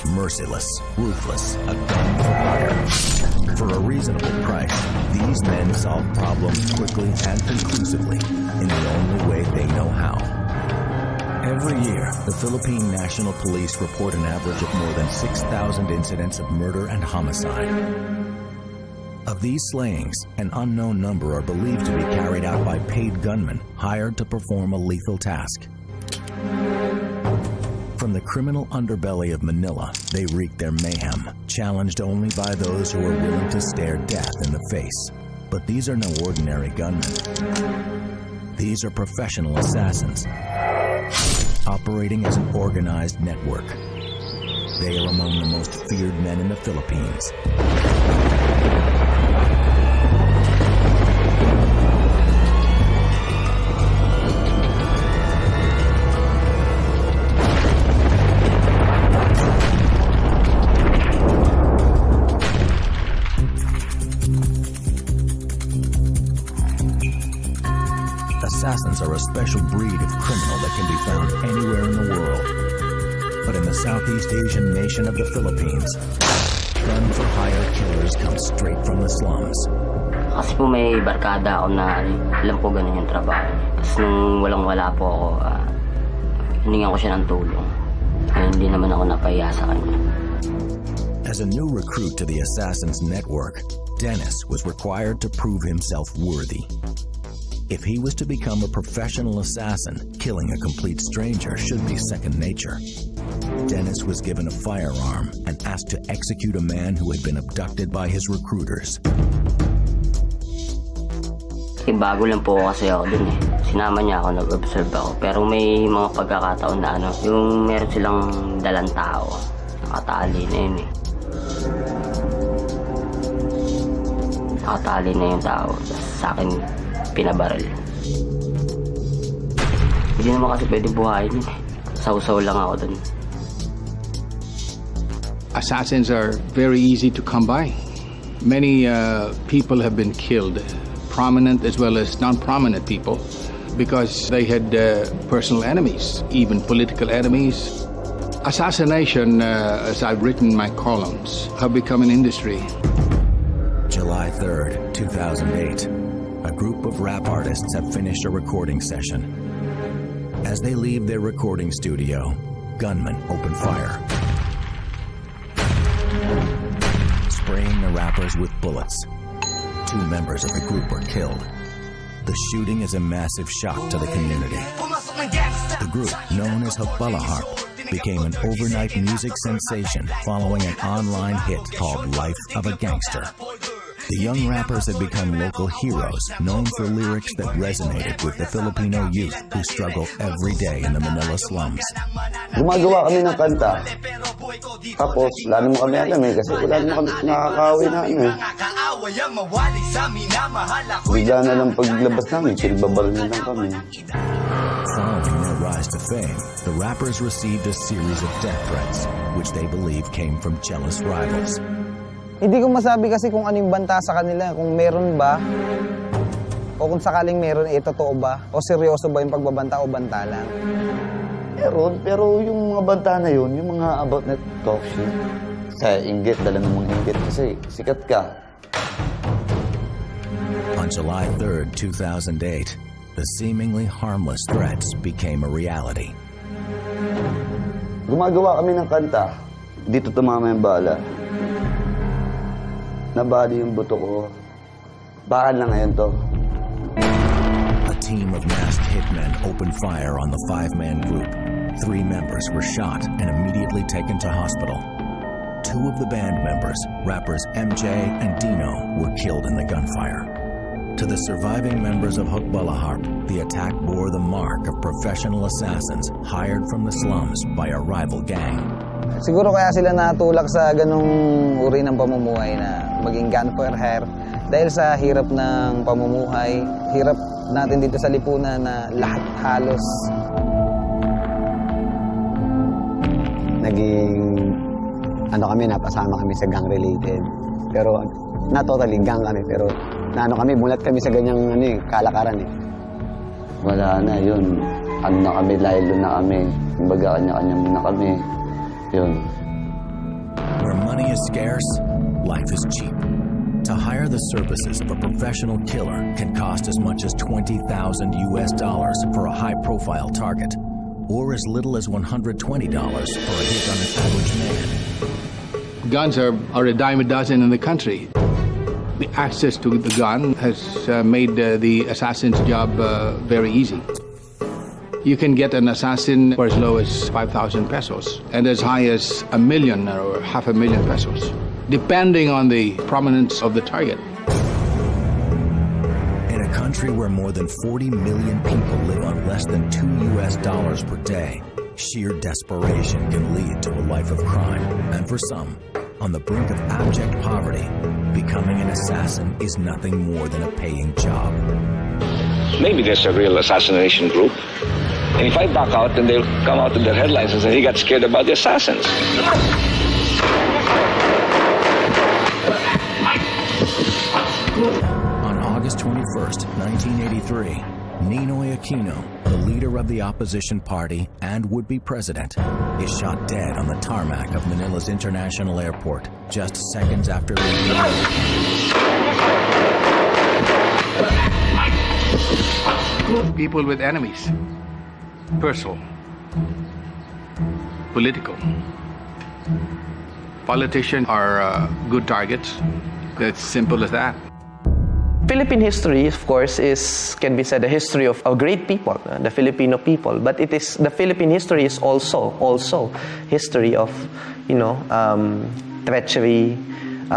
merciless, ruthless, a gun for hire. For a reasonable price, these men solve problems quickly and conclusively in the only way they know how. Every year, the Philippine National Police report an average of more than 6,000 incidents of murder and homicide. Of these slayings, an unknown number are believed to be carried out by paid gunmen hired to perform a lethal task. From the criminal underbelly of Manila, they wreak their mayhem, challenged only by those who are willing to stare death in the face. But these are no ordinary gunmen. These are professional assassins, operating as an organized network. They are among the most feared men in the Philippines. Assassins are a special breed of criminal that can be found anywhere in the world. But in the Southeast Asian nation of the Philippines, gun-for-hire killers come straight from the slums. Kasi po may barkada ako na alam ko ganun yung trabaho. Tapos nung walang-wala po ako, hiningan ko siya ng tulong. Kaya hindi naman ako napahiya sa kanya. As a new recruit to the Assassins Network, Dennis was required to prove himself worthy. If he was to become a professional assassin, killing a complete stranger should be second nature. Dennis was given a firearm and asked to execute a man who had been abducted by his recruiters. Bago lang po kasi ako dun eh. Sinama niya ako, nag-observe ako. Pero may mga pagkakataon na yung meron silang dalang tao. Nakatali na yun eh. Nakatali na yung tao. Sa akin, pinabaril. Hindi naman kasi pwede buhayin yun eh. Sausaw lang ako dun. Assassins are very easy to come by. Many people have been killed, prominent as well as non-prominent people, because they had personal enemies, even political enemies. Assassination, as I've written in my columns, have become an industry. July 3rd, 2008. A group of rap artists have finished a recording session. As they leave their recording studio, gunmen open fire, spraying the rappers with bullets. 2 members of the group were killed. The shooting is a massive shock to the community. The group, known as Hotbalaharp, became an overnight music sensation following an online hit called Life of a Gangster. The young rappers had become local heroes, known for lyrics that resonated with the Filipino youth who struggle every day in the Manila slums. Gumagawa kami ng kanta. Tapos, lalo mo kami alam eh, kasi wala naman kami nakakaawin na ano eh. Bigla na lang paglabas namin, pinagbabaril na lang kami. Following their rise to fame, the rappers received a series of death threats, which they believe came from jealous rivals. Hindi ko masabi kasi kung ano yung banta sa kanila, kung meron ba, o kung sakaling meron, totoo ba, o seryoso ba yung pagbabanta o banta lang. Meron, pero yung mga banta na yun, yung mga about na talk shit, sa inggit, dala ng mga inggit kasi sikat ka. On July 3rd, 2008, the seemingly harmless threats became a reality. Gumagawa kami ng kanta, dito tumama yung bala. Nabali yung buto ko. Bakal na ngayon to. A team of masked hitmen opened fire on the 5-man group. 3 members were shot and immediately taken to hospital. 2 of the band members, rappers MJ and Dino, were killed in the gunfire. To the surviving members of Hotbalaharp, the attack bore the mark of professional assassins hired from the slums by a rival gang. Siguro kaya sila natulak sa ganong uri ng pamumuhay na maging gun for hire dahil sa hirap ng pamumuhay, hirap natin dito sa lipunan na lahat halos. Naging kami, napasama kami sa gang related. Pero not totally gang kami, pero kami, mulat kami sa ganyang kalakaran eh. Wala na yun. Ano na kami, laylo na kami. Kumbaga, kanya-kanya muna kami. Yun. money is scarce, life is cheap. To hire the services of a professional killer can cost as much as $20,000 for a high-profile target, or as little as $120 for a hit on an average man. Guns are a dime a dozen in the country. The access to the gun has made the assassin's job very easy. You can get an assassin for as low as 5,000 pesos and as high as $1 million or $500,000 pesos, depending on the prominence of the target. In a country where more than 40 million people live on less than $2 per day, sheer desperation can lead to a life of crime. And for some, on the brink of abject poverty, becoming an assassin is nothing more than a paying job. Maybe there's a real assassination group. And if I back out, then they'll come out in their headlines and say, he got scared about the assassins. On August 21st, 1983, Ninoy Aquino, the leader of the opposition party and would-be president, is shot dead on the tarmac of Manila's International Airport just seconds after leaving. People with enemies, personal, political. Politicians are good targets. It's simple as that. Philippine history, of course, can be said a history of great people, the Filipino people. But the Philippine history is also history of, treachery,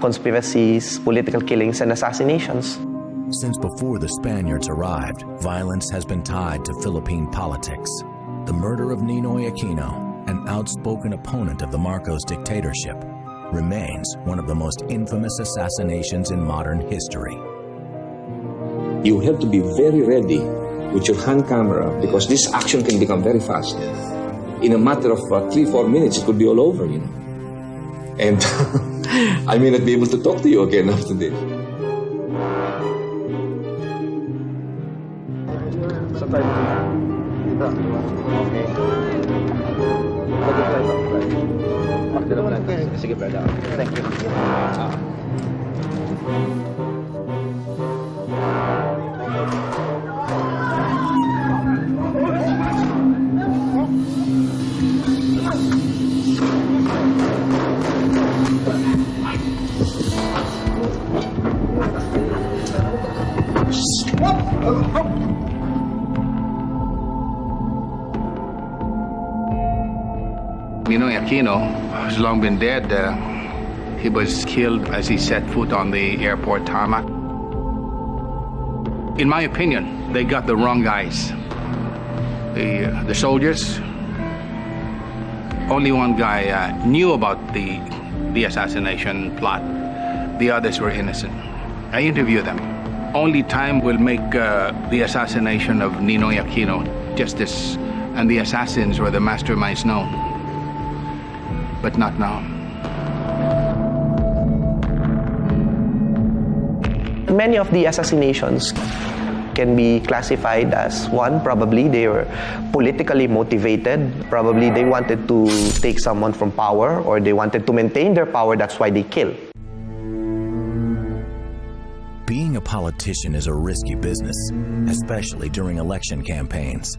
conspiracies, political killings, and assassinations. Since before the Spaniards arrived, violence has been tied to Philippine politics. The murder of Ninoy Aquino, an outspoken opponent of the Marcos dictatorship, remains one of the most infamous assassinations in modern history. You have to be very ready with your hand camera because this action can become very fast. In a matter of 3-4 minutes, it could be all over, And I may not be able to talk to you again after this. Thank you. Ninoy Aquino has long been dead. He was killed as he set foot on the airport tarmac. In my opinion, they got the wrong guys. The soldiers, only one guy knew about the assassination plot. The others were innocent. I interviewed them. Only time will make the assassination of Ninoy Aquino justice, and the assassins were the masterminds known. But not now. Many of the assassinations can be classified as, one, probably they were politically motivated. Probably they wanted to take someone from power, or they wanted to maintain their power, that's why they kill. Being a politician is a risky business, especially during election campaigns.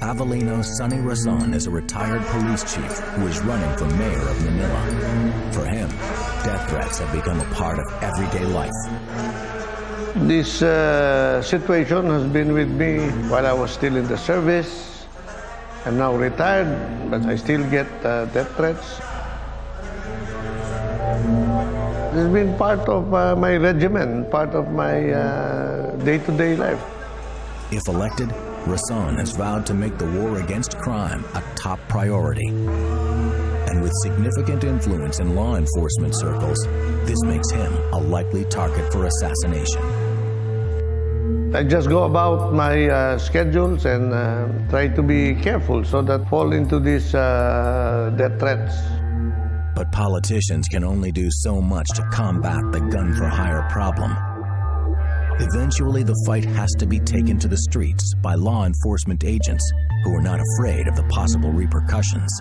Avelino Sonny Razon is a retired police chief who is running for mayor of Manila. For him, death threats have become a part of everyday life. This situation has been with me while I was still in the service. I'm now retired, but I still get death threats. It's been part of my regimen, part of my day-to-day life. If elected, Razon has vowed to make the war against crime a top priority. And with significant influence in law enforcement circles, this makes him a likely target for assassination. I just go about my schedules and try to be careful so that fall into these death threats. But politicians can only do so much to combat the gun-for-hire problem. Eventually, the fight has to be taken to the streets by law enforcement agents who are not afraid of the possible repercussions.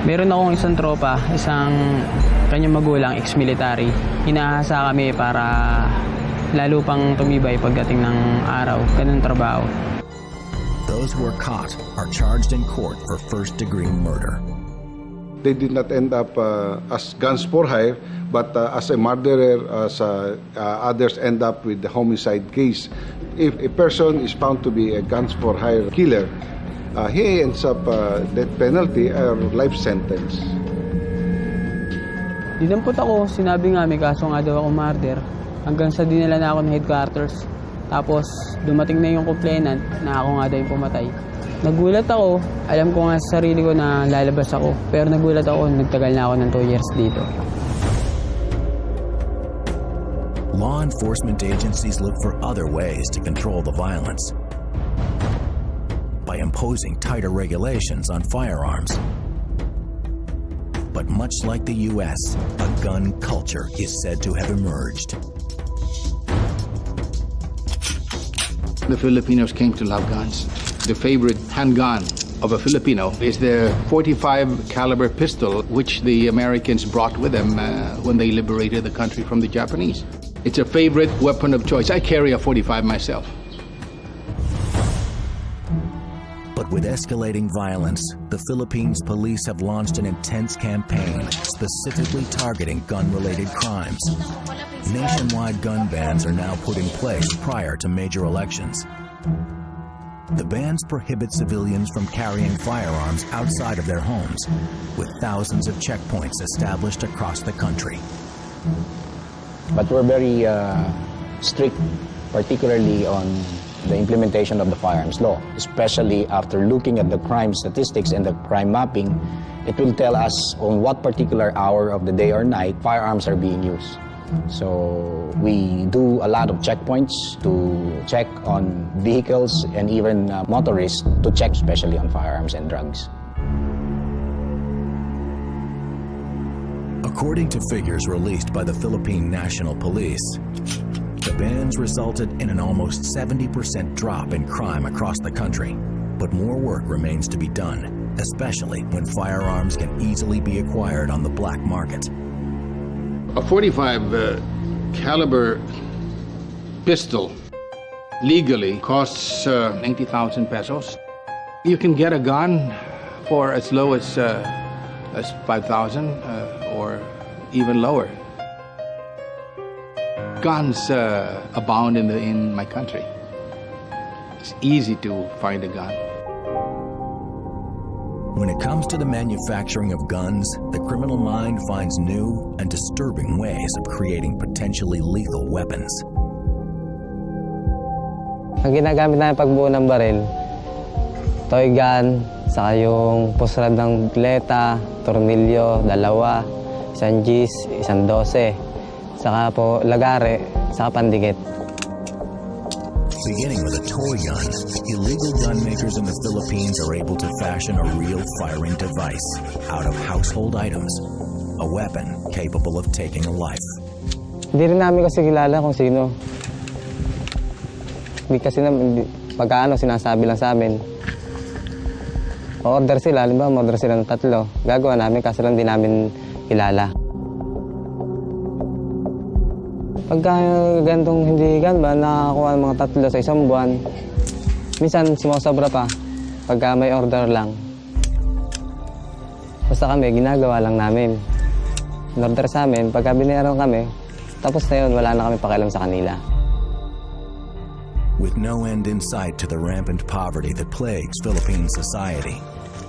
Meron akong isang tropa, isang kanyang magulang, ex-military. Hinahasa kami para lalo pang tumibay pagdating ng araw. Ganun trabaho. Those who are caught are charged in court for first-degree murder. They did not end up as guns for hire, but as a murderer, as others end up with the homicide case. If a person is found to be a guns for hire killer, he ends up death penalty or life sentence. Dinampot ako, sinabi nga may kaso nga daw ako murder. Hanggang sa dinala na ako ng headquarters. Tapos dumating na yung complainant na ako nga daw yung pumatay. Nagulat ako, alam ko nga sa sarili ko na lalabas ako. Pero nagulat ako, nagtagal na ako ng 2 years dito. Law enforcement agencies look for other ways to control the violence by imposing tighter regulations on firearms. But much like the U.S., a gun culture is said to have emerged. The Filipinos came to love guns. The favorite handgun of a Filipino is the .45 caliber pistol, which the Americans brought with them when they liberated the country from the Japanese. It's a favorite weapon of choice. I carry a .45 myself. But with escalating violence, the Philippines police have launched an intense campaign specifically targeting gun-related crimes. Nationwide gun bans are now put in place prior to major elections. The bans prohibit civilians from carrying firearms outside of their homes, with thousands of checkpoints established across the country. But we're very strict, particularly on the implementation of the firearms law, especially after looking at the crime statistics and the crime mapping. It will tell us on what particular hour of the day or night firearms are being used. So we do a lot of checkpoints to check on vehicles and even motorists to check especially on firearms and drugs. According to figures released by the Philippine National Police, the bans resulted in an almost 70% drop in crime across the country. But more work remains to be done, especially when firearms can easily be acquired on the black market. A .45 caliber pistol legally costs 90,000 pesos. You can get a gun for as low as 5,000 or even lower. Guns abound in my country. It's easy to find a gun. When it comes to the manufacturing of guns, the criminal mind finds new and disturbing ways of creating potentially lethal weapons. Ang ginagamit namin pagbuo ng baril, toy gun, saka yung pusrad ng pleta, tornilyo, 2, isang gis, isang 12, saka po lagare, saka pandikit. Beginning with a toy gun, illegal gun makers in the Philippines are able to fashion a real firing device out of household items, a weapon capable of taking a life. Hindi rin namin kasi kilala kung sino. Hindi kasi pagkaano sinasabi lang sa amin. Order sila, halimbawa order sila ng 3. Gagawa namin kasi lang di namin kilala. Pagka gantong hindi ganba, nakakakuha ng mga 3 sa isang buwan. Minsan sumasobra pa, pagka may order lang. Basta kami, ginagawa lang namin. In-order sa amin, pagka binayaran kami, tapos na yun, wala na kami pakialam sa kanila. With no end in sight to the rampant poverty that plagues Philippine society,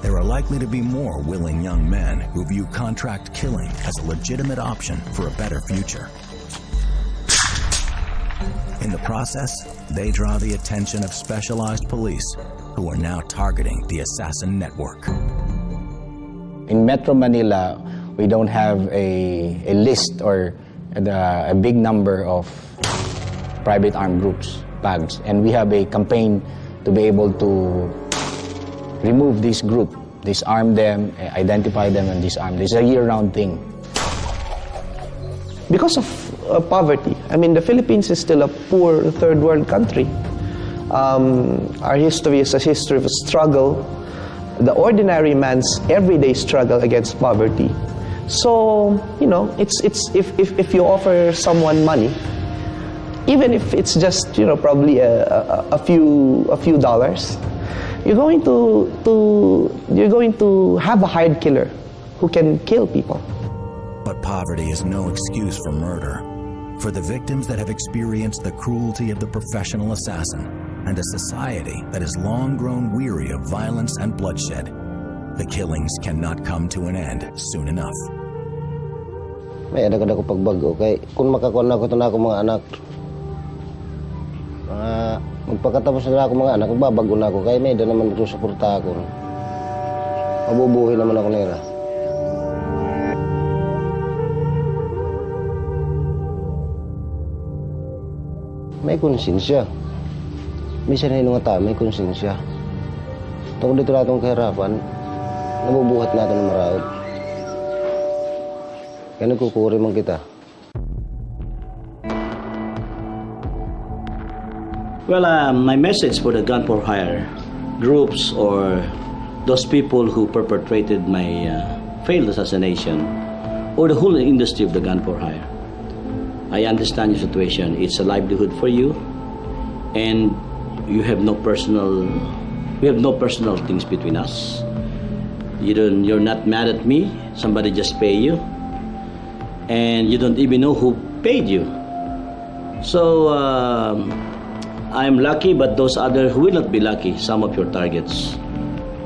there are likely to be more willing young men who view contract killing as a legitimate option for a better future. In the process, they draw the attention of specialized police who are now targeting the assassin network. In Metro Manila, we don't have a list or a big number of private armed groups, PAGs, and we have a campaign to be able to remove this group, disarm them, identify them, and disarm. This is a year-round thing. Because of poverty. I mean, the Philippines is still a poor third world country. Our history is a history of struggle, the ordinary man's everyday struggle against poverty. So, you know, it's if you offer someone money, even if it's just, you know, probably a few dollars, you're going to have a hired killer who can kill people. But poverty is no excuse for murder. For the victims that have experienced the cruelty of the professional assassin and a society that has long grown weary of violence and bloodshed, the killings cannot come to an end soon enough. May ada ko pagbago kay kung makakuha na ko ito na ako mga anak. Magpagkatapos na ako mga anak, magbabago na ako kay may da naman nagsusuporta ako. Mabubuhay naman ako nila. May konsensya. Minsan na nga tayo, may konsensya. Tungkol dito natin kahirapan, nabubuhat natin ng maraod. Kaya nagkukuri man kita. Well, my message for the gun for hire groups or those people who perpetrated my failed assassination or the whole industry of the gun for hire. I understand your situation. It's a livelihood for you, and you have no personal things between us. You're not mad at me. Somebody just paid you, and you don't even know who paid you. So I'm lucky, but those others will not be lucky. Some of your targets.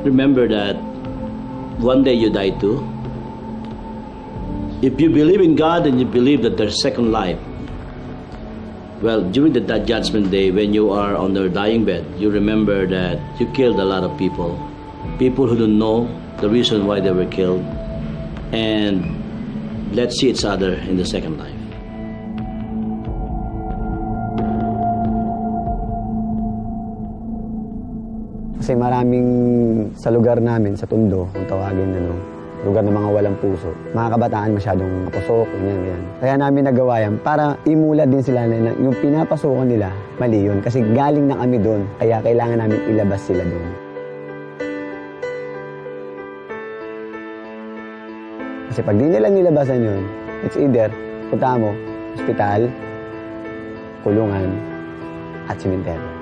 Remember that one day you die too. If you believe in God and you believe that there's second life, well, during that judgment day, when you are on their dying bed, you remember that you killed a lot of people who don't know the reason why they were killed, and let's see each other in the second life. Kasi maraming sa lugar namin, sa Tondo, kung tawagin lugar ng mga walang puso. Mga kabataan masyadong pasok, ganyan. Kaya namin nagawa yan para imula din sila na yung pinapasukan nila, mali yun. Kasi galing na kami doon, kaya kailangan namin ilabas sila doon. Kasi pag di nila nilabasan yun, it's either punta mo, ospital, kulungan, at simenteryo.